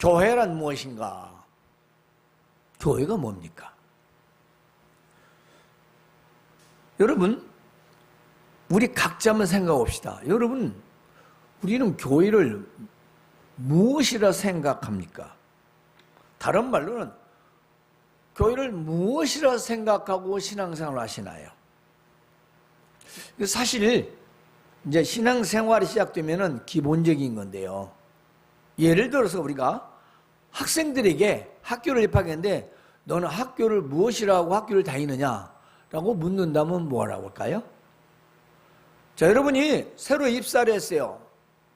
교회란 무엇인가? 교회가 뭡니까? 여러분, 우리 각자 한번 생각해 봅시다. 여러분, 우리는 교회를 무엇이라 생각합니까? 다른 말로는 교회를 무엇이라 생각하고 신앙생활을 하시나요? 사실 이제 신앙생활이 시작되면은 기본적인 건데요. 예를 들어서 우리가 학생들에게 학교를 입학했는데 너는 학교를 무엇이라고 학교를 다니느냐라고 묻는다면 뭐라고 할까요? 자, 여러분이 새로 입사를 했어요.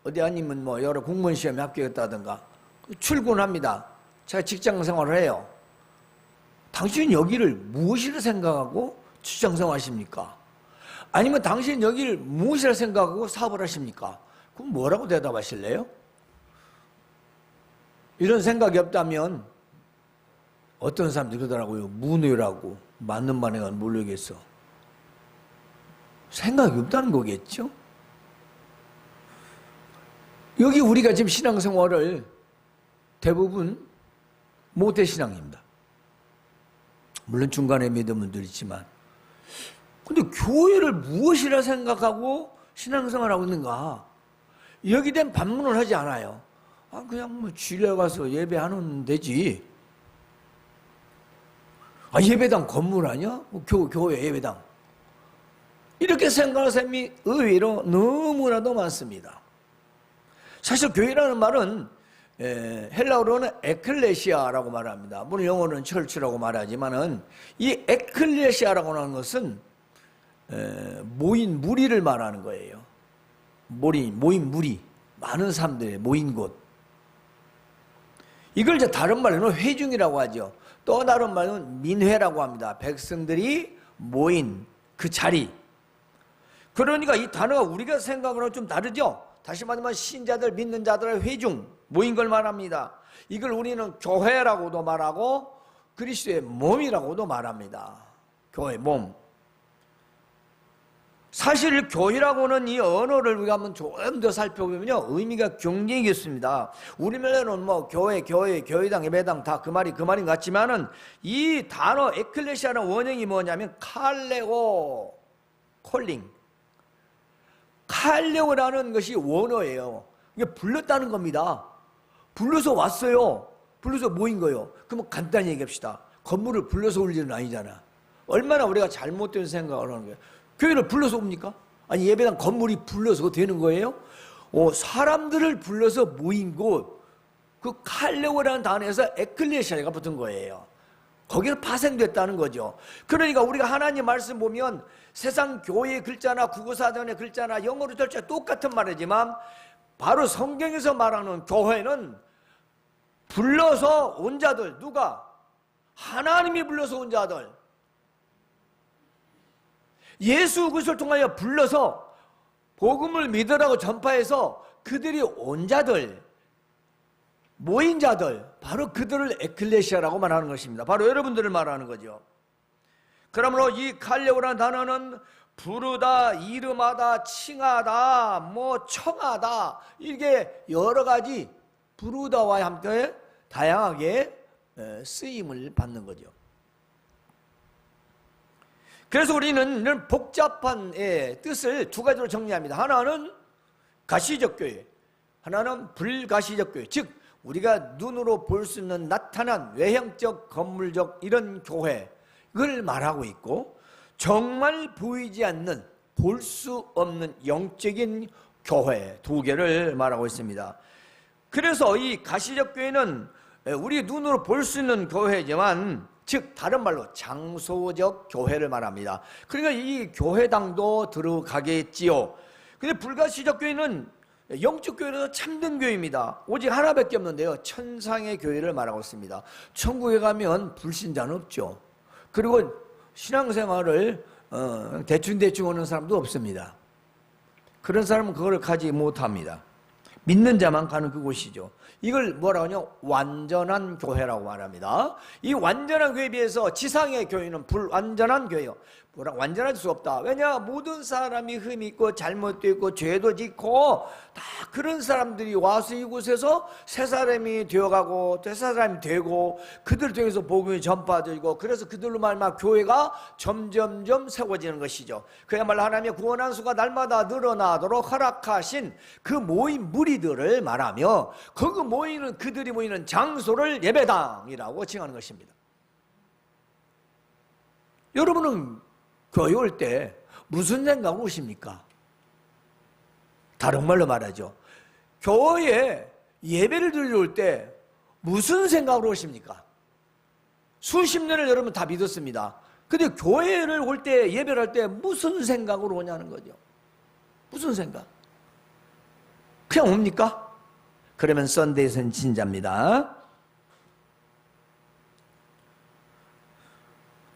어디 아니면 뭐 여러 공무원 시험에 합격했다든가 출근합니다. 제가 직장 생활을 해요. 당신은 여기를 무엇이라 생각하고 직장 생활 하십니까? 아니면 당신은 여기를 무엇이라 생각하고 사업을 하십니까? 그럼 뭐라고 대답하실래요? 이런 생각이 없다면 어떤 사람들이 그러더라고요. 문외라고. 맞는 말인가 모르겠어. 생각이 없다는 거겠죠? 여기 우리가 지금 신앙생활을 대부분 모태신앙입니다. 물론 중간에 믿은 분들 있지만, 근데 교회를 무엇이라 생각하고 신앙생활하고 있는가? 여기 대한 반문을 하지 않아요. 그냥 뭐 주일에 가서 예배하면 되지. 예배당 건물 아니야? 교회 예배당. 이렇게 생각하는 사람이 의외로 너무나도 많습니다. 사실 교회라는 말은 헬라어로는 에클레시아라고 말합니다. 물론 영어로는 철치라고 말하지만은 이 에클레시아라고 하는 것은 모인 무리를 말하는 거예요. 모인 무리, 많은 사람들의 모인 곳. 이걸 이제 다른 말로는 회중이라고 하죠. 또 다른 말로는 민회라고 합니다. 백성들이 모인 그 자리. 그러니까 이 단어가 우리가 생각하는 좀 다르죠. 다시 말하면 신자들, 믿는 자들의 회중, 모인 걸 말합니다. 이걸 우리는 교회라고도 말하고 그리스도의 몸이라고도 말합니다. 교회, 몸. 사실 교회라고는 이 언어를 우리가 한번 좀 더 살펴보면요, 의미가 굉장히 깊습니다. 우리말로는 뭐 교회당, 예배당 다 그 말인 것 같지만은 이 단어 에클레시아는 원형이 뭐냐면 칼레오, 콜링. 칼레오라는 것이 원어예요. 이게 불렀다는 겁니다. 불러서 왔어요. 불러서 모인 거예요. 그러면 간단히 얘기합시다. 건물을 불러서 올 일은 아니잖아. 얼마나 우리가 잘못된 생각을 하는 거예요. 교회를 불러서 옵니까? 아니 예배당 건물이 불러서 되는 거예요? 사람들을 불러서 모인 곳, 그 칼레오라는 단어에서 에클레시아가 붙은 거예요. 거기는 파생됐다는 거죠. 그러니까 우리가 하나님 말씀 보면 세상 교회의 글자나 국어사전의 글자나 영어로 절차 똑같은 말이지만 바로 성경에서 말하는 교회는 불러서 온 자들. 누가? 하나님이 불러서 온 자들. 예수 그리스도를 통하여 불러서 복음을 믿으라고 전파해서 그들이 온 자들, 모인 자들, 바로 그들을 에클레시아라고 말하는 것입니다. 바로 여러분들을 말하는 거죠. 그러므로 이 칼레오라는 단어는 부르다, 이름하다, 칭하다, 뭐 청하다, 이게 여러 가지 부르다와 함께 다양하게 쓰임을 받는 거죠. 그래서 우리는 이런 복잡한 뜻을 두 가지로 정리합니다. 하나는 가시적 교회, 하나는 불가시적 교회. 즉 우리가 눈으로 볼 수 있는 나타난 외형적, 건물적 이런 교회를 말하고 있고, 정말 보이지 않는, 볼 수 없는 영적인 교회 두 개를 말하고 있습니다. 그래서 이 가시적 교회는 우리 눈으로 볼 수 있는 교회지만, 즉 다른 말로 장소적 교회를 말합니다. 그러니까 이 교회당도 들어가겠지요. 근데 불가시적 교회는 영적 교회는 참된 교회입니다. 오직 하나밖에 없는데요, 천상의 교회를 말하고 있습니다. 천국에 가면 불신자는 없죠. 그리고 신앙생활을 대충 하는 사람도 없습니다. 그런 사람은 그걸 가지 못합니다. 믿는 자만 가는 그곳이죠. 이걸 뭐라고 하냐? 완전한 교회라고 말합니다. 이 완전한 교회에 비해서 지상의 교회는 불완전한 교회예요. 완전할 수 없다. 왜냐? 모든 사람이 흠이 있고 잘못도 있고 죄도 짓고 다 그런 사람들이 와서 이곳에서 새 사람이 되어가고 새 사람이 되고 그들 통해서 복음이 전파되고 그래서 그들로 말미암아 교회가 점점점 세워지는 것이죠. 그야말로 하나님의 구원한 수가 날마다 늘어나도록 허락하신 그 모인 무리들을 말하며 그 모이는 그들이 모이는 장소를 예배당이라고 칭하는 것입니다. 여러분은 교회 올 때 무슨 생각으로 오십니까? 다른 말로 말하죠. 교회에 예배를 드리러 올 때 무슨 생각으로 오십니까? 수십 년을 여러분 다 믿었습니다. 근데 교회를 올 때 예배를 할 때 무슨 생각으로 오냐는 거죠. 무슨 생각? 그냥 옵니까? 그러면 썬데이는 진짜입니다.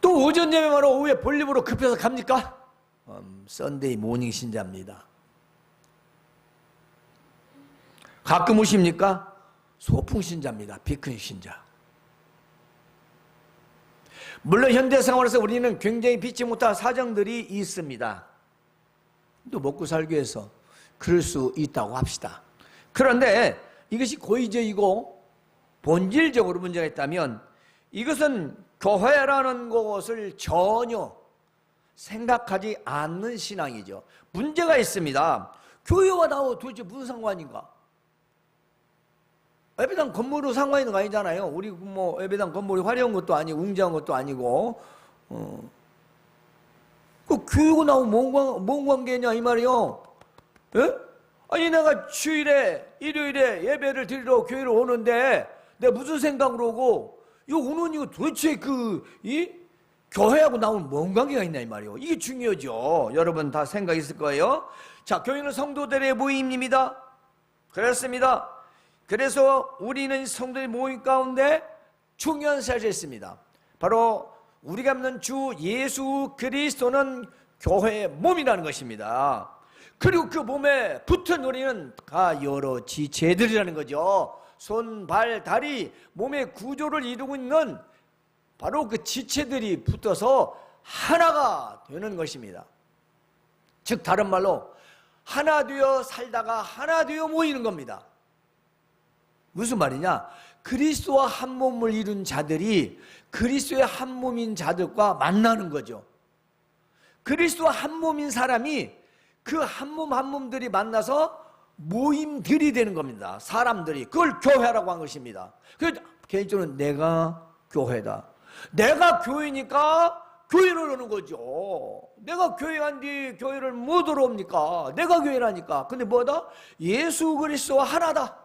또 오전 예배만 오후에 볼일보러 급해서 갑니까? 썬데이 모닝 신자입니다. 가끔 오십니까? 소풍 신자입니다. 비큰 신자. 물론 현대생활에서 우리는 굉장히 믿지 못할 사정들이 있습니다. 또 먹고 살기 위해서 그럴 수 있다고 합시다. 그런데 이것이 고의적이고 본질적으로 문제가 있다면 이것은 교회라는 것을 전혀 생각하지 않는 신앙이죠. 문제가 있습니다. 교회와 나와 도대체 무슨 상관인가? 예배당 건물로 상관 있는 거 아니잖아요. 우리 뭐 예배당 건물이 화려한 것도 아니고 웅장한 것도 아니고 그 교회고 나오면 뭔 관계냐 이 말이요. 예? 아니 내가 주일에 일요일에 예배를 드리러 교회를 오는데 내가 무슨 생각으로 오고 이거 오는 이거 도대체 이 교회하고 나오면 뭔 관계가 있나 이 말이요. 이게 중요하죠. 여러분 다 생각 있을 거예요. 자, 교회는 성도들의 모임입니다. 그렇습니다. 그래서 우리는 성도의 모임 가운데 중요한 사실이 있습니다. 바로 우리가 믿는 주 예수 그리스도는 교회의 몸이라는 것입니다. 그리고 그 몸에 붙은 우리는 다 여러 지체들이라는 거죠. 손, 발, 다리, 몸의 구조를 이루고 있는 바로 그 지체들이 붙어서 하나가 되는 것입니다. 즉 다른 말로 하나 되어 살다가 하나 되어 모이는 겁니다. 무슨 말이냐? 그리스도와 한 몸을 이룬 자들이 그리스도의 한 몸인 자들과 만나는 거죠. 그리스도와 한 몸인 사람이 그 한 몸 한 몸들이 만나서 모임들이 되는 겁니다. 사람들이. 그걸 교회라고 한 것입니다. 그래서 개인적으로 내가 교회다. 내가 교회니까 교회를 오는 거죠. 내가 교회 간 뒤 교회를 못 들어옵니까? 내가 교회라니까. 근데 뭐다? 예수 그리스도와 하나다.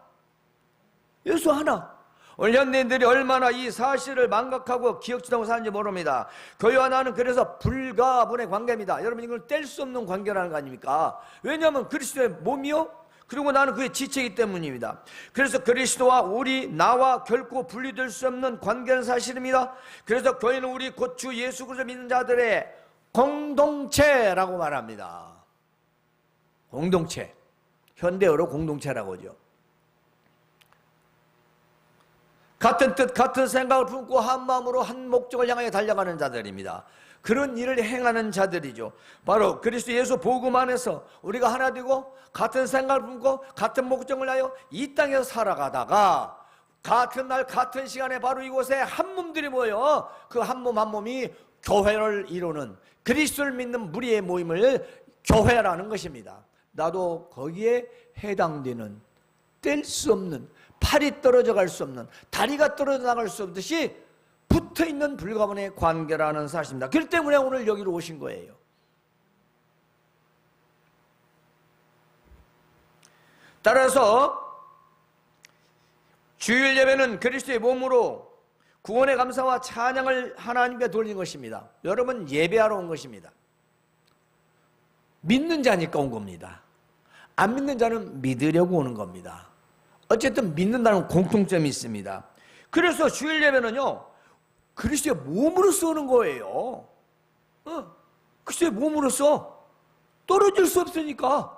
예수 하나. 오늘 현대인들이 얼마나 이 사실을 망각하고 기억지도 않고 사는지 모릅니다. 교회와 나는 그래서 불가분의 관계입니다. 여러분 이걸 뗄 수 없는 관계라는 거 아닙니까? 왜냐하면 그리스도의 몸이요 그리고 나는 그의 지체이기 때문입니다. 그래서 그리스도와 나와 결코 분리될 수 없는 관계는 사실입니다. 그래서 교회는 우리 곧 주 예수 그리스도 믿는 자들의 공동체라고 말합니다. 공동체. 현대어로 공동체라고 하죠. 같은 뜻, 같은 생각을 품고 한 마음으로 한 목적을 향하여 달려가는 자들입니다. 그런 일을 행하는 자들이죠. 바로 그리스도 예수 복음 안에서 우리가 하나 되고 같은 생각을 품고 같은 목적을 하여 이 땅에서 살아가다가 같은 날 같은 시간에 바로 이곳에 한 몸들이 모여 그 한 몸 한 몸이 교회를 이루는 그리스도를 믿는 무리의 모임을 교회라는 것입니다. 나도 거기에 해당되는 뗄 수 없는 팔이 떨어져 갈 수 없는 다리가 떨어져 나갈 수 없듯이 붙어있는 불가분의 관계라는 사실입니다. 그렇기 때문에 오늘 여기로 오신 거예요. 따라서 주일 예배는 그리스도의 몸으로 구원의 감사와 찬양을 하나님께 돌린 것입니다. 여러분 예배하러 온 것입니다. 믿는 자니까 온 겁니다. 안 믿는 자는 믿으려고 오는 겁니다. 어쨌든 믿는다는 공통점이 있습니다. 그래서 주일 예배는요 그리스도의 몸으로 쓰는 거예요. 그리스도의 몸으로서 떨어질 수 없으니까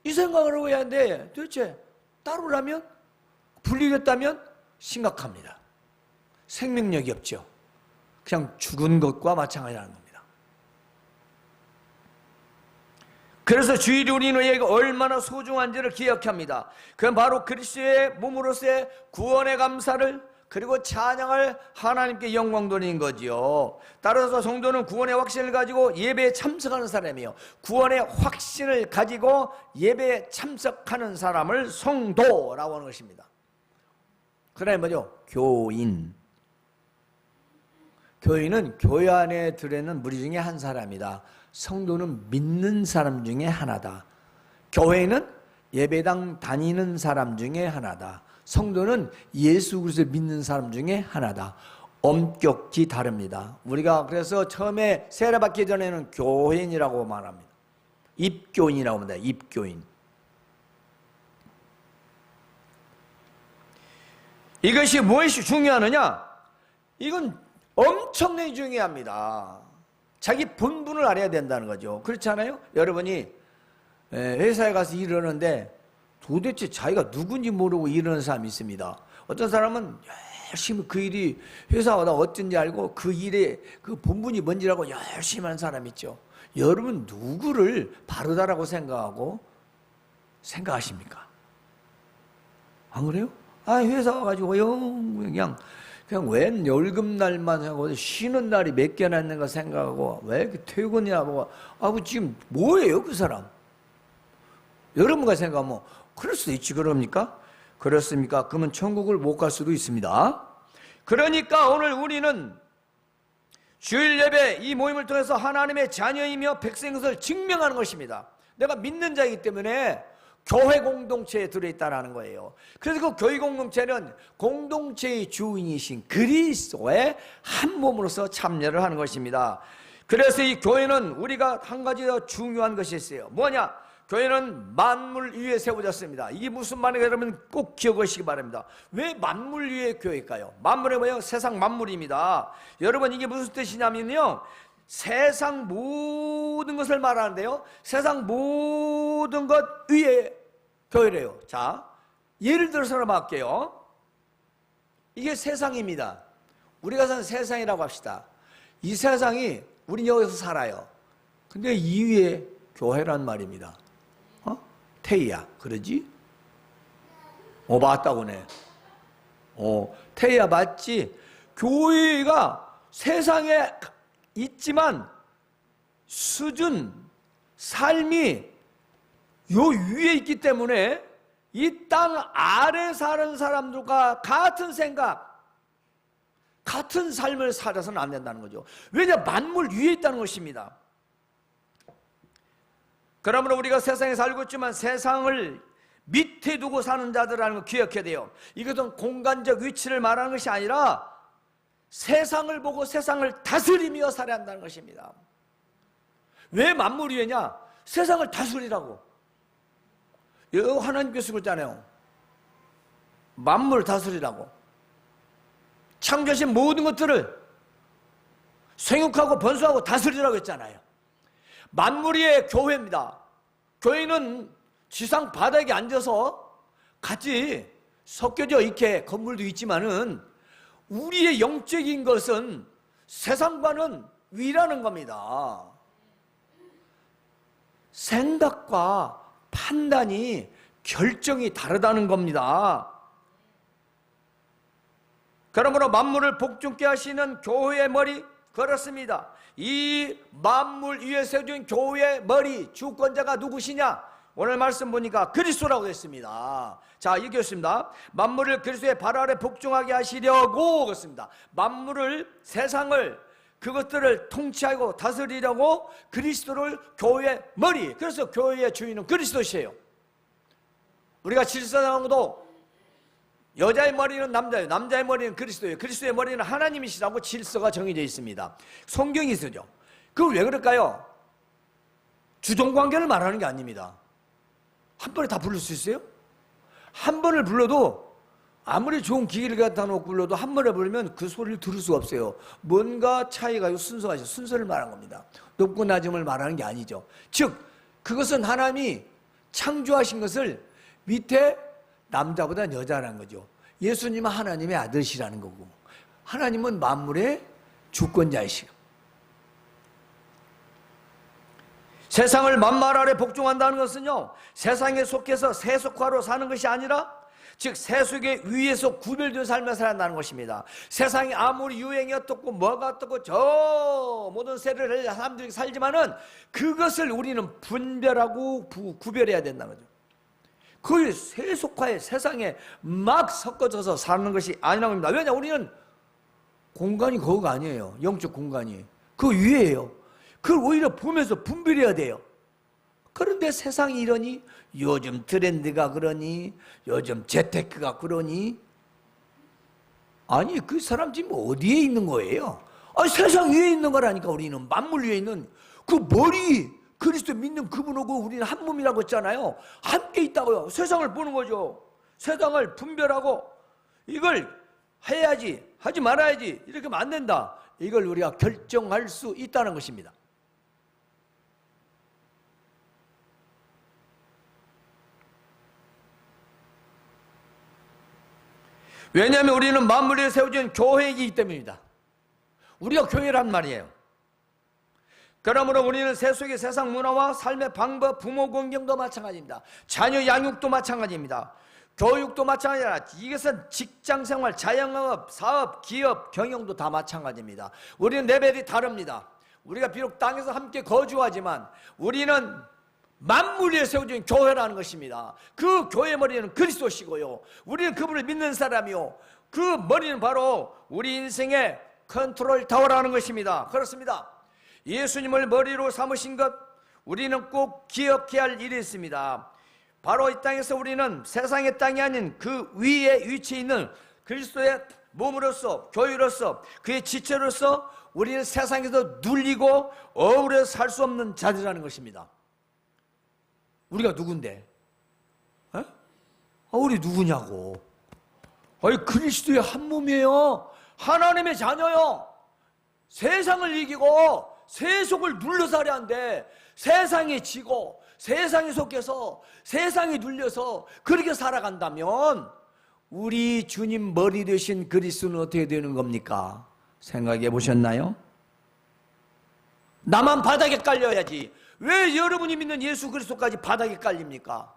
이 생각을 하고 해야 하는데 도대체 따르려면 분리됐다면 심각합니다. 생명력이 없죠. 그냥 죽은 것과 마찬가지라는 겁니다. 그래서 주일이 우리에게 얼마나 소중한지를 기억합니다. 그건 바로 그리스도의 몸으로서의 구원의 감사를 그리고 찬양을 하나님께 영광 돌리는 거지요. 따라서 성도는 구원의 확신을 가지고 예배에 참석하는 사람이에요. 구원의 확신을 가지고 예배에 참석하는 사람을 성도라고 하는 것입니다. 그 다음에 뭐죠? 교인. 교인은 교회 안에 들어있는 무리 중에 한 사람이다. 성도는 믿는 사람 중에 하나다. 교회는 예배당 다니는 사람 중에 하나다. 성도는 예수 그리스도를 믿는 사람 중에 하나다. 엄격히 다릅니다. 우리가 그래서 처음에 세례받기 전에는 교인이라고 말합니다. 입교인이라고 합니다. 입교인. 이것이 무엇이 중요하느냐? 이건 엄청나게 중요합니다. 자기 본분을 알아야 된다는 거죠. 그렇지 않아요? 여러분이 회사에 가서 일하는데 도대체 자기가 누군지 모르고 일하는 사람이 있습니다. 어떤 사람은 열심히 그 일이 회사마다 어쩐지 알고 그 일의 그 본분이 뭔지라고 열심히 하는 사람 있죠. 여러분 누구를 바르다라고 생각하십니까? 안 그래요? 회사 와가지고요 그냥 웬 월급날만 하고 쉬는 날이 몇 개나 있는가 생각하고 왜 이렇게 퇴근이나 하고 지금 뭐예요 그 사람? 여러분가 생각하면 그럴 수도 있지. 그럽니까? 그렇습니까? 그러면 천국을 못 갈 수도 있습니다. 그러니까 오늘 우리는 주일 예배 이 모임을 통해서 하나님의 자녀이며 백성인 것을 증명하는 것입니다. 내가 믿는 자이기 때문에 교회 공동체에 들어있다는 거예요. 그래서 그 교회 공동체는 공동체의 주인이신 그리스도의 한 몸으로서 참여를 하는 것입니다. 그래서 이 교회는 우리가 한 가지 더 중요한 것이 있어요. 뭐냐? 교회는 만물 위에 세워졌습니다. 이게 무슨 말인가 여러분 꼭 기억하시기 바랍니다. 왜 만물 위에 교회일까요? 만물이 뭐예요? 세상 만물입니다. 여러분 이게 무슨 뜻이냐면요, 세상 모든 것을 말하는데요, 세상 모든 것 위에 교회래요. 자, 예를 들어서 말할게요. 이게 세상입니다. 우리가 사는 세상이라고 합시다. 이 세상이 우리 여기서 살아요. 근데 이 위에 교회란 말입니다. 태희야, 그러지? 맞다고네. 태희야, 맞지? 교회가 세상에 있지만 수준, 삶이 요 위에 있기 때문에 이 땅 아래 사는 사람들과 같은 생각, 같은 삶을 살아서는 안 된다는 거죠. 왜냐? 만물 위에 있다는 것입니다. 그러므로 우리가 세상에 살고 있지만 세상을 밑에 두고 사는 자들이라는 걸 기억해야 돼요. 이것은 공간적 위치를 말하는 것이 아니라 세상을 보고 세상을 다스리며 살아야 한다는 것입니다. 왜 만물 위에냐? 세상을 다스리라고. 하나님께서 그랬잖아요. 만물 다스리라고. 창조하신 모든 것들을 생육하고 번수하고 다스리라고 했잖아요. 만물 위의 교회입니다. 교회는 지상 바닥에 앉아서 같이 섞여져 있게 건물도 있지만은 우리의 영적인 것은 세상과는 위라는 겁니다. 생각과 판단이 결정이 다르다는 겁니다. 그러므로 만물을 복종케 하시는 교회의 머리, 그렇습니다. 이 만물 위에 세워진 교회의 머리, 주권자가 누구시냐? 오늘 말씀 보니까 그리스도라고 했습니다. 자, 얘기했습니다. 만물을 그리스도의 발 아래 복종하게 하시려고 그랬습니다. 만물을, 세상을, 그것들을 통치하고 다스리려고 그리스도를 교회의 머리, 그래서 교회의 주인은 그리스도시에요. 우리가 질서상도 여자의 머리는 남자예요. 남자의 머리는 그리스도예요. 그리스도의 머리는 하나님이시라고 질서가 정해져 있습니다. 성경이 쓰죠. 그걸 왜 그럴까요? 주종관계를 말하는 게 아닙니다. 한 번에 다 부를 수 있어요? 한 번을 불러도 아무리 좋은 기기를 갖다 놓고 불러도 한 번에 부르면 그 소리를 들을 수가 없어요. 뭔가 차이가 있고 순서가 있어요. 순서를 말하는 겁니다. 높고 낮음을 말하는 게 아니죠. 즉 그것은 하나님이 창조하신 것을 밑에 남자보다 여자라는 거죠. 예수님은 하나님의 아들이시라는 거고, 하나님은 만물의 주권자이시고, 세상을 만말 아래 복종한다는 것은요, 세상에 속해서 세속화로 사는 것이 아니라, 즉 세속의 위에서 구별된 삶을 살아간다는 것입니다. 세상이 아무리 유행이 어떻고 뭐가 어떻고 저 모든 세례를 사람들이 살지만은 그것을 우리는 분별하고 구별해야 된다는 거죠. 그 세속화에, 세상에 막 섞어져서 사는 것이 아니라고 합니다. 왜냐, 우리는 공간이 거기가 아니에요. 영적 공간이 그 위에요. 그걸 오히려 보면서 분별해야 돼요. 그런데 세상이 이러니, 요즘 트렌드가 그러니, 요즘 재테크가 그러니, 아니 그 사람 지금 어디에 있는 거예요? 아니 세상 위에 있는 거라니까. 우리는 만물 위에 있는 그 머리, 그리스도 믿는 그분하고 우리는 한 몸이라고 했잖아요. 함께 있다고요. 세상을 보는 거죠. 세상을 분별하고 이걸 해야지, 하지 말아야지, 이렇게 하면 안 된다, 이걸 우리가 결정할 수 있다는 것입니다. 왜냐하면 우리는 만물에 세워진 교회이기 때문입니다. 우리가 교회란 말이에요. 그러므로 우리는 세속의 세상 문화와 삶의 방법, 부모 공경도 마찬가지입니다. 자녀 양육도 마찬가지입니다. 교육도 마찬가지라. 이것은 직장생활, 자영업, 사업, 기업, 경영도 다 마찬가지입니다. 우리는 레벨이 다릅니다. 우리가 비록 땅에서 함께 거주하지만 우리는 만물 위에 세워진 교회라는 것입니다. 그 교회 머리는 그리스도시고요, 우리는 그분을 믿는 사람이요, 그 머리는 바로 우리 인생의 컨트롤 타워라는 것입니다. 그렇습니다. 예수님을 머리로 삼으신 것, 우리는 꼭 기억해야 할 일이 있습니다. 바로 이 땅에서 우리는 세상의 땅이 아닌 그 위에 위치해 있는 그리스도의 몸으로서, 교회로서, 그의 지체로서 우리는 세상에서 눌리고 어우러 살 수 없는 자들이라는 것입니다. 우리가 누군데? 우리 누구냐고. 아니 그리스도의 한 몸이에요. 하나님의 자녀요. 세상을 이기고 세속을 눌러서 하려 한데, 세상에 지고 세상에 속해서 세상에 눌려서 그렇게 살아간다면 우리 주님 머리 되신 그리스도는 어떻게 되는 겁니까? 생각해 보셨나요? 나만 바닥에 깔려야지. 왜 여러분이 믿는 예수 그리스도까지 바닥에 깔립니까?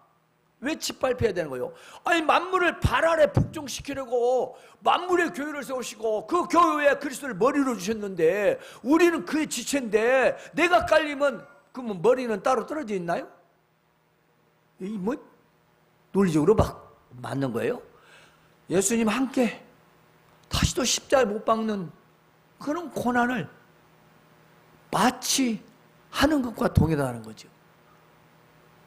왜 짓밟혀야 되는 거예요? 아니 만물을 발 아래 복종시키려고 만물의 교회를 세우시고 그 교회에 그리스도를 머리로 주셨는데 우리는 그의 지체인데, 내가 깔리면 그러면 머리는 따로 떨어져 있나요? 이 뭐 논리적으로 막 맞는 거예요? 예수님 함께 다시 또 십자가에 못 박는 그런 고난을 마치 하는 것과 동일하다는 거죠.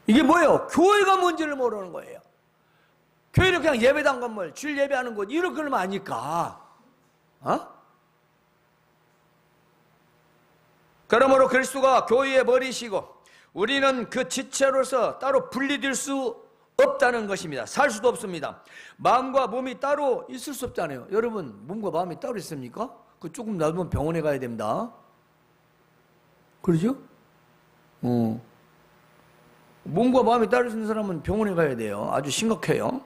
이게 뭐예요? 교회가 뭔지를 모르는 거예요. 교회는 그냥 예배당 건물, 주일 예배하는 곳, 이런 걸만 아니까. 그러므로 그리스도가 교회의 머리시고 우리는 그 지체로서 따로 분리될 수 없다는 것입니다. 살 수도 없습니다. 마음과 몸이 따로 있을 수 없잖아요. 여러분, 몸과 마음이 따로 있습니까? 그 조금 놔두면 병원에 가야 됩니다. 그러죠? 몸과 마음이 따로 있는 사람은 병원에 가야 돼요. 아주 심각해요.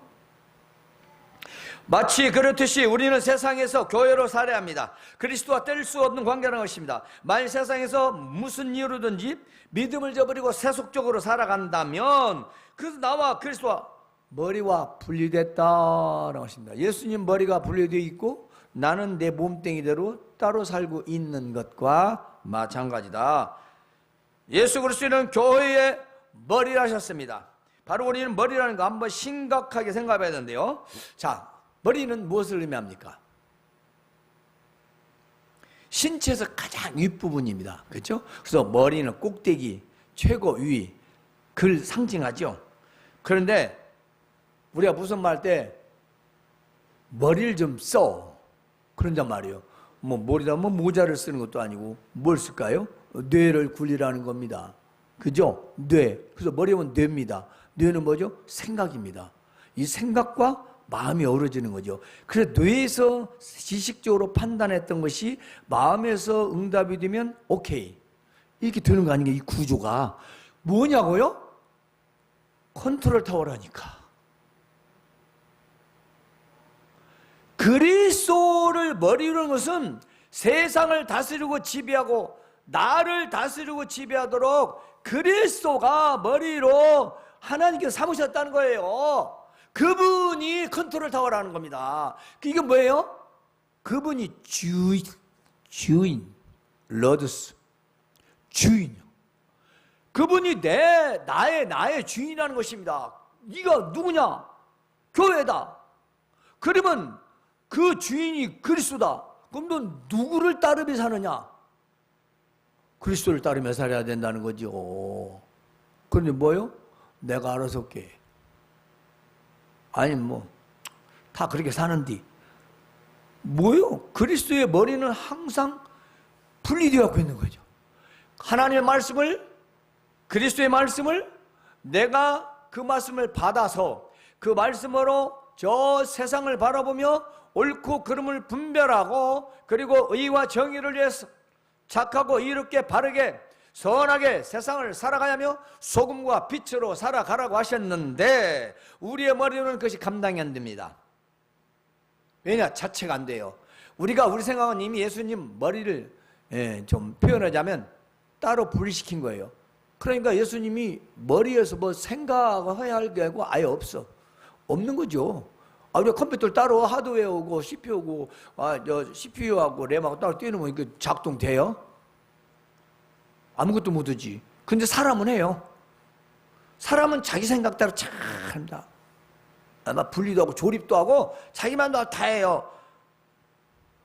마치 그렇듯이 우리는 세상에서 교회로 살아야 합니다. 그리스도와 뗄 수 없는 관계라는 것입니다. 만일 세상에서 무슨 이유로든지 믿음을 저버리고 세속적으로 살아간다면 그래서 나와 그리스도와 머리와 분리됐다라고 하십니다. 예수님 머리가 분리되어 있고 나는 내 몸뚱이대로 따로 살고 있는 것과 마찬가지다. 예수 그리스도는 교회의 머리를 하셨습니다. 바로 우리는 머리라는 거 한번 심각하게 생각해야 되는데요. 자, 머리는 무엇을 의미합니까? 신체에서 가장 윗부분입니다. 그렇죠? 그래서 머리는 꼭대기, 최고 위, 그걸 상징하죠. 그런데 우리가 무슨 말 할 때 머리를 좀 써, 그런단 말이에요. 뭐 머리다 뭐 모자를 쓰는 것도 아니고 뭘 쓸까요? 뇌를 굴리라는 겁니다. 그죠? 뇌. 그래서 머리는 뇌입니다. 뇌는 뭐죠? 생각입니다. 이 생각과 마음이 어우러지는 거죠. 그래서 뇌에서 지식적으로 판단했던 것이 마음에서 응답이 되면 오케이, 이렇게 되는 거 아닌가. 이 구조가 뭐냐고요? 컨트롤 타워라니까. 그리스도를 머리로 하는 것은 세상을 다스리고 지배하고 나를 다스리고 지배하도록 그리스도가 머리로 하나님께서 삼으셨다는 거예요. 그분이 컨트롤 타워라는 겁니다. 이게 뭐예요? 그분이 주인, 러드스, 주인. 그분이 나의 주인이라는 것입니다. 네가 누구냐? 교회다. 그러면 그 주인이 그리스도다. 그럼 너 누구를 따르며 사느냐? 그리스도를 따르며 살아야 된다는 거죠. 그런데 뭐요? 내가 알아서 할게. 아니 다 그렇게 사는디. 뭐요? 그리스도의 머리는 항상 분리되어 갖고 있는 거죠. 하나님의 말씀을, 그리스도의 말씀을 내가 그 말씀을 받아서 그 말씀으로 저 세상을 바라보며 옳고 그름을 분별하고 그리고 의와 정의를 위해서 착하고 이롭게 바르게 선하게 세상을 살아가야 하며 소금과 빛으로 살아가라고 하셨는데 우리의 머리로는 그것이 감당이 안 됩니다. 왜냐? 자체가 안 돼요. 우리 생각은 이미 예수님 머리를 좀 표현하자면 따로 분리시킨 거예요. 그러니까 예수님이 머리에서 뭐 생각해야 할 게 아예 없는 거죠. 우리가 컴퓨터를 따로 하드웨어하고 CPU하고 CPU하고 램하고 따로 띄우면 이게 작동돼요? 아무것도 못하지. 근데 사람은 해요. 사람은 자기 생각대로 잘 한다. 아마 분리도 하고 조립도 하고 자기만도 다 해요.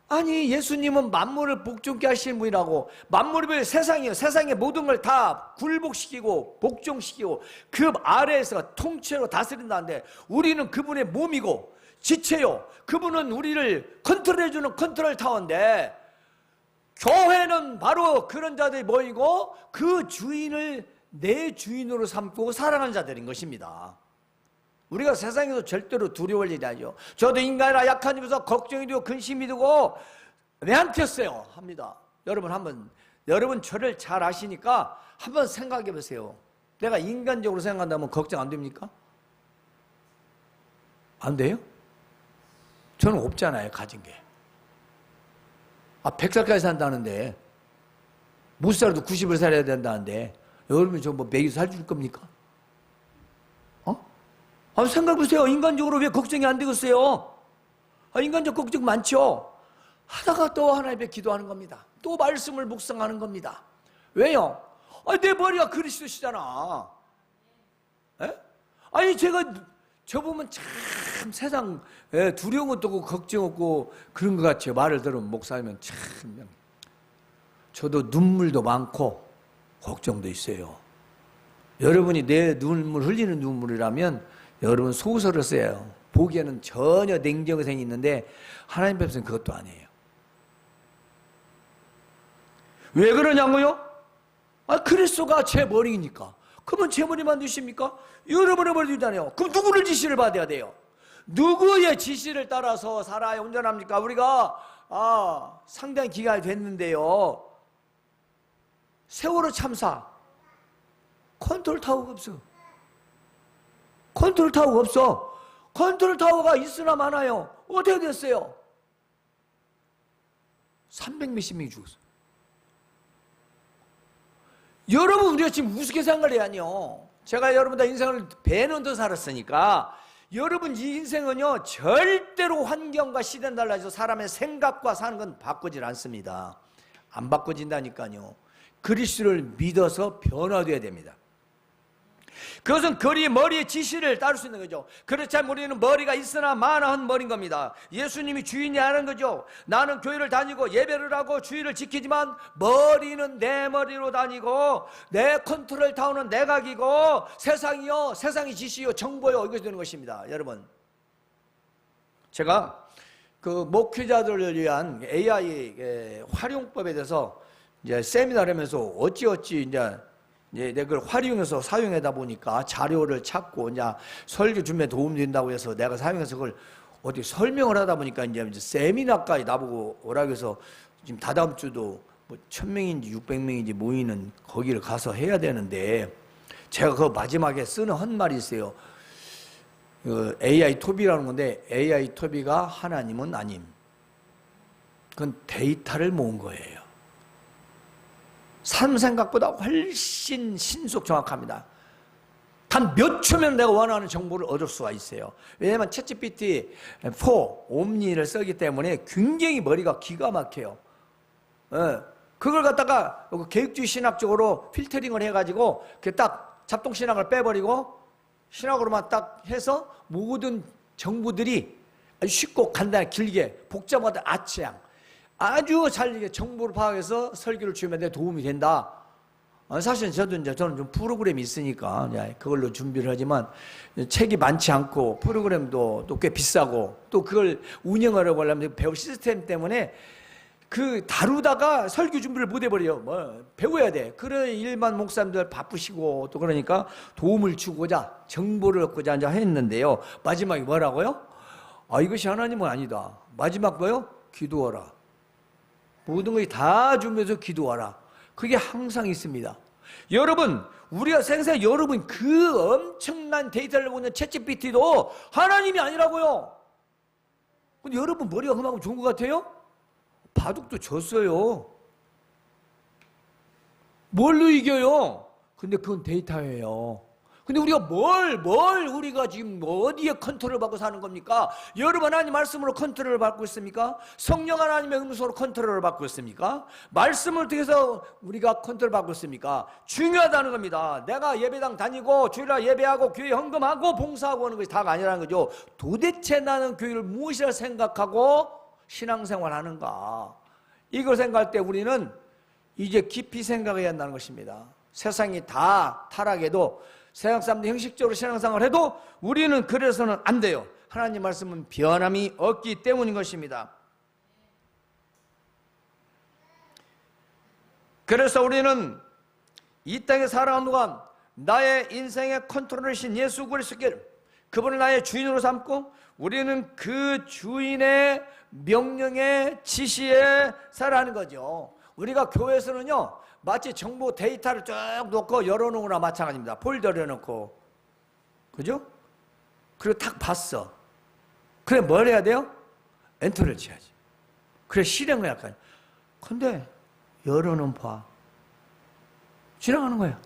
아니 예수님은 만물을 복종케 하시는 분이라고. 만물을 세상이에요. 세상의 모든 걸 다 굴복시키고 복종시키고 그 아래에서 통째로 다스린다는데 우리는 그분의 몸이고 지체요. 그분은 우리를 컨트롤해주는 컨트롤 타워인데 교회는 바로 그런 자들이 모이고 그 주인을 내 주인으로 삼고 살아가는 자들인 것입니다. 우리가 세상에서 절대로 두려울 일이 아니죠. 저도 인간이라 약한 입에서 걱정이 되고 근심이 되고 왜 안 켰어요? 합니다. 여러분 저를 잘 아시니까 한번 생각해 보세요. 내가 인간적으로 생각한다면 걱정 안 됩니까? 안 돼요? 저는 없잖아요, 가진 게. 100살까지 산다는데 못 살아도 90을 살아야 된다는데 여러분이 저 매일 살줄 겁니까? 생각해보세요. 인간적으로 왜 걱정이 안 되겠어요? 인간적 걱정 많죠? 하다가 또 하나님 앞에 기도하는 겁니다. 또 말씀을 묵상하는 겁니다. 왜요? 내 머리가 그리스도시잖아. 저 보면 참 세상 두려운 것도 없고 걱정 없고 그런 것 같아요. 말을 들으면 목사님은 참. 저도 눈물도 많고 걱정도 있어요. 여러분이 내 눈물 흘리는 눈물이라면 여러분 소설을 써요. 보기에는 전혀 냉정성이 있는데 하나님 앞에서는 그것도 아니에요. 왜 그러냐고요? 그리스도가 제 머리니까. 그러면 제 머리만 두십니까? 여러분의 머리 두잖아요. 그럼 누구를 지시를 받아야 돼요? 누구의 지시를 따라서 살아야 온전합니까? 우리가 상당히 기간이 됐는데요. 세월호 참사 컨트롤 타워가 없어. 컨트롤 타워가 없어. 컨트롤 타워가 있으나 마나요? 어떻게 됐어요? 300 몇십 명이 죽었어. 여러분 우리가 지금 우습게 생각을 해야 하뇨. 제가 여러분들 인생을 배는 더 살았으니까 여러분 이 인생은요 절대로 환경과 시대는 달라져서 사람의 생각과 사는 건 바꾸질 않습니다. 안 바꿔진다니까요. 그리스도를 믿어서 변화돼야 됩니다. 그것은 머리의 지시를 따를 수 있는 거죠. 그렇지 않으면 우리는 머리가 있으나 마나한 머리인 겁니다. 예수님이 주인이 하는 거죠. 나는 교회를 다니고 예배를 하고 주의를 지키지만 머리는 내 머리로 다니고 내 컨트롤 타워는 내각이고 세상이요 세상이 지시요 정보요 이것이 되는 것입니다. 여러분 제가 그 목회자들을 위한 AI 활용법에 대해서 이제 세미나를 하면서 어찌 내가 그걸 활용해서 사용하다 보니까 자료를 찾고 이제 설교 준비에 도움이 된다고 해서 내가 사용해서 그걸 어디 설명을 하다 보니까 이제 세미나까지 나보고 오라고 해서 지금 다다음 주도 뭐 1000명인지 600명인지 모이는 거기를 가서 해야 되는데 제가 그 마지막에 쓰는 한 말이 있어요. AI 토비라는 건데 AI 토비가 하나님은 아님. 그건 데이터를 모은 거예요. 사람 생각보다 훨씬 신속 정확합니다. 단 몇 초면 내가 원하는 정보를 얻을 수가 있어요. 왜냐하면 챗GPT4 옴니를 쓰기 때문에 굉장히 머리가 기가 막혀요. 그걸 갖다가 계획주의 신학적으로 필터링을 해가지고 딱 잡동 신학을 빼버리고 신학으로만 딱 해서 모든 정보들이 아주 쉽고 간단하게 길게 복잡하다 아치양 아주 잘 정보를 파악해서 설교를 주면 내 도움이 된다. 사실 저는 좀 프로그램이 있으니까 그걸로 준비를 하지만 책이 많지 않고 프로그램도 또 꽤 비싸고 또 그걸 운영하려고 하려면 배울 시스템 때문에 그 다루다가 설교 준비를 못 해버려요. 배워야 돼. 그래 일반 목사님들 바쁘시고 또 그러니까 도움을 주고자 정보를 얻고자 했는데요. 마지막에 뭐라고요? 이것이 하나님은 아니다. 마지막 뭐요? 기도하라. 모든 것이 다 준비해서 기도하라. 그게 항상 있습니다. 여러분, 우리가 생생히 여러분 그 엄청난 데이터를 보는 챗GPT도 하나님이 아니라고요. 근데 여러분 머리가 그만큼 좋은 것 같아요? 바둑도 졌어요. 뭘로 이겨요? 근데 그건 데이터예요. 근데 우리가 우리가 지금 어디에 컨트롤을 받고 사는 겁니까? 여러분 하나님 말씀으로 컨트롤을 받고 있습니까? 성령 하나님의 음성으로 컨트롤을 받고 있습니까? 말씀을 통해서 우리가 컨트롤 받고 있습니까? 중요하다는 겁니다. 내가 예배당 다니고 주일날 예배하고 교회 헌금하고 봉사하고 하는 것이 다가 아니라는 거죠. 도대체 나는 교회를 무엇이라 생각하고 신앙생활 하는가? 이걸 생각할 때 우리는 이제 깊이 생각해야 한다는 것입니다. 세상이 다 타락해도 세상 사람들이 형식적으로 신앙생활을 해도 우리는 그래서는 안 돼요. 하나님 말씀은 변함이 없기 때문인 것입니다. 그래서 우리는 이 땅에 살아가는 동안 나의 인생의 컨트롤이신 예수 그리스도를 그분을 나의 주인으로 삼고 우리는 그 주인의 명령에 지시에 살아가는 거죠. 우리가 교회에서는요 마치 정보 데이터를 쭉 놓고 열어놓은 거나 마찬가지입니다. 폴더를 열어놓고 그죠? 그리고 딱 봤어. 그래 뭘 해야 돼요? 엔터를 쳐야지. 그래 실행을 약간. 근데 열어놓은 봐 지나가는 거야.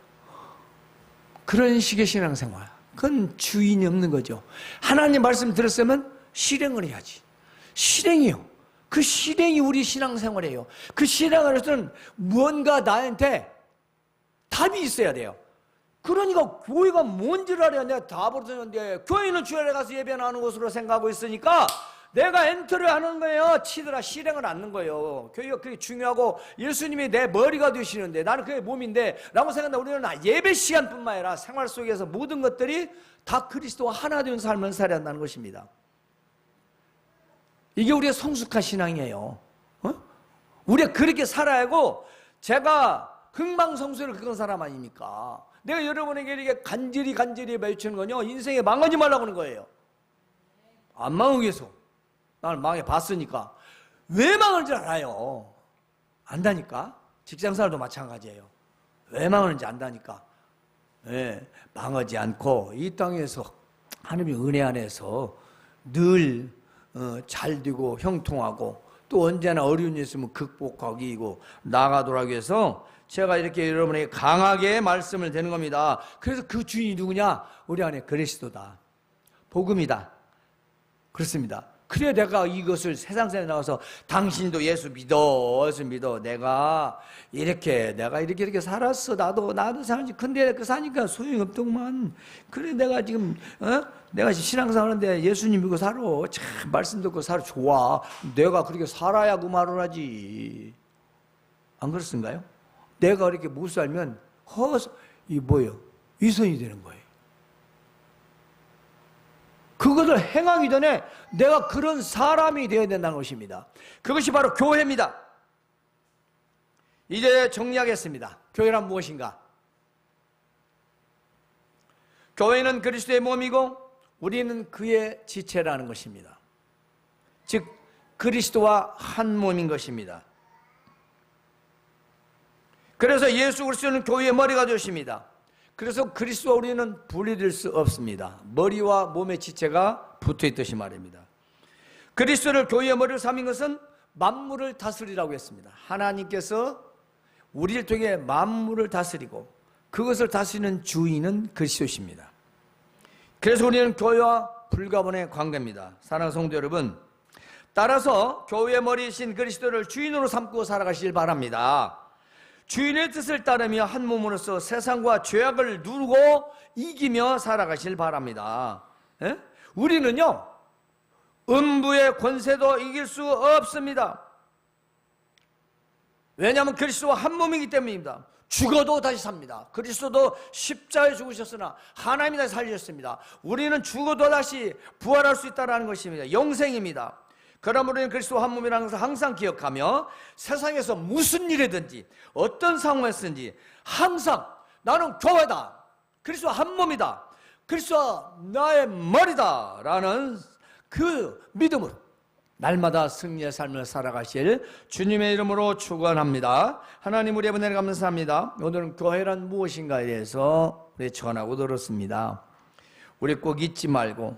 그런 식의 신앙생활 그건 주인이 없는 거죠. 하나님 말씀 들었으면 실행을 해야지. 실행이요. 그 실행이 우리 신앙생활이에요. 그 신앙에서는 무언가 나한테 답이 있어야 돼요. 그러니까 교회가 뭔지를 알아야 내가 답을 주는데 교회는 주일에 가서 예배는 하는 곳으로 생각하고 있으니까 내가 엔터를 하는 거예요. 치더라 실행을 않는 거예요. 교회가 그게 중요하고 예수님이 내 머리가 되시는데 나는 그게 몸인데 라고 생각한다. 우리는 예배 시간뿐만 아니라 생활 속에서 모든 것들이 다 그리스도와 하나 된 삶을 살아야 한다는 것입니다. 이게 우리의 성숙한 신앙이에요. 우리가 그렇게 살아야 하고 제가 흥망성쇠를 그런 사람 아닙니까? 내가 여러분에게 이렇게 간절히 외치는 건요 인생에 망하지 말라고 하는 거예요. 안 망하기 위해서. 나는 망해봤으니까. 왜 망하는지 알아요. 안다니까. 직장생활도 마찬가지예요. 왜 망하는지 안다니까. 망하지 않고 이 땅에서 하나님의 은혜 안에서 늘 잘 되고 형통하고 또 언제나 어려운 일 있으면 극복하기 이고 나가도록 해서 제가 이렇게 여러분에게 강하게 말씀을 드리는 겁니다. 그래서 그 주인이 누구냐? 우리 안에 그리스도다. 복음이다. 그렇습니다. 그래 내가 이것을 세상에 나와서 당신도 예수 믿어 내가 이렇게 살았어. 나도 살았지. 근데 그 사니까 소용이 없더구만. 그래 내가 지금 내가 신앙생활 하는데 예수님 믿고 살아. 참 말씀 듣고 살아. 좋아. 내가 그렇게 살아야 그 말을 하지. 안 그렇습니까요? 내가 이렇게 못 살면 이 뭐예요? 위선이 되는 거예요. 그것을 행하기 전에 내가 그런 사람이 되어야 된다는 것입니다. 그것이 바로 교회입니다. 이제 정리하겠습니다. 교회란 무엇인가? 교회는 그리스도의 몸이고 우리는 그의 지체라는 것입니다. 즉 그리스도와 한 몸인 것입니다. 그래서 예수 그리스도는 교회의 머리가 되십니다. 그래서 그리스도와 우리는 분리될 수 없습니다. 머리와 몸의 지체가 붙어있듯이 말입니다. 그리스도를 교회의 머리를 삼은 것은 만물을 다스리라고 했습니다. 하나님께서 우리를 통해 만물을 다스리고 그것을 다스리는 주인은 그리스도십니다. 그래서 우리는 교회와 불가분의 관계입니다. 사랑하는 성도 여러분, 따라서 교회의 머리이신 그리스도를 주인으로 삼고 살아가시길 바랍니다. 주인의 뜻을 따르며 한 몸으로서 세상과 죄악을 누르고 이기며 살아가시길 바랍니다. 에? 우리는요, 음부의 권세도 이길 수 없습니다. 왜냐하면 그리스도와 한 몸이기 때문입니다. 죽어도 다시 삽니다. 그리스도도 십자가에 죽으셨으나 하나님이 다시 살리셨습니다. 우리는 죽어도 다시 부활할 수 있다는 것입니다. 영생입니다. 그러므로 우리는 그리스도 한 몸이라는 것을 항상 기억하며 세상에서 무슨 일이든지 어떤 상황에서든지 항상 나는 교회다, 그리스도 한 몸이다, 그리스도가 나의 머리다 라는 그 믿음으로 날마다 승리의 삶을 살아가실 주님의 이름으로 축원합니다. 하나님, 우리 은혜를 감사합니다. 오늘은 교회란 무엇인가에 대해서 우리 전하고 들었습니다. 우리 꼭 잊지 말고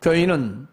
교회는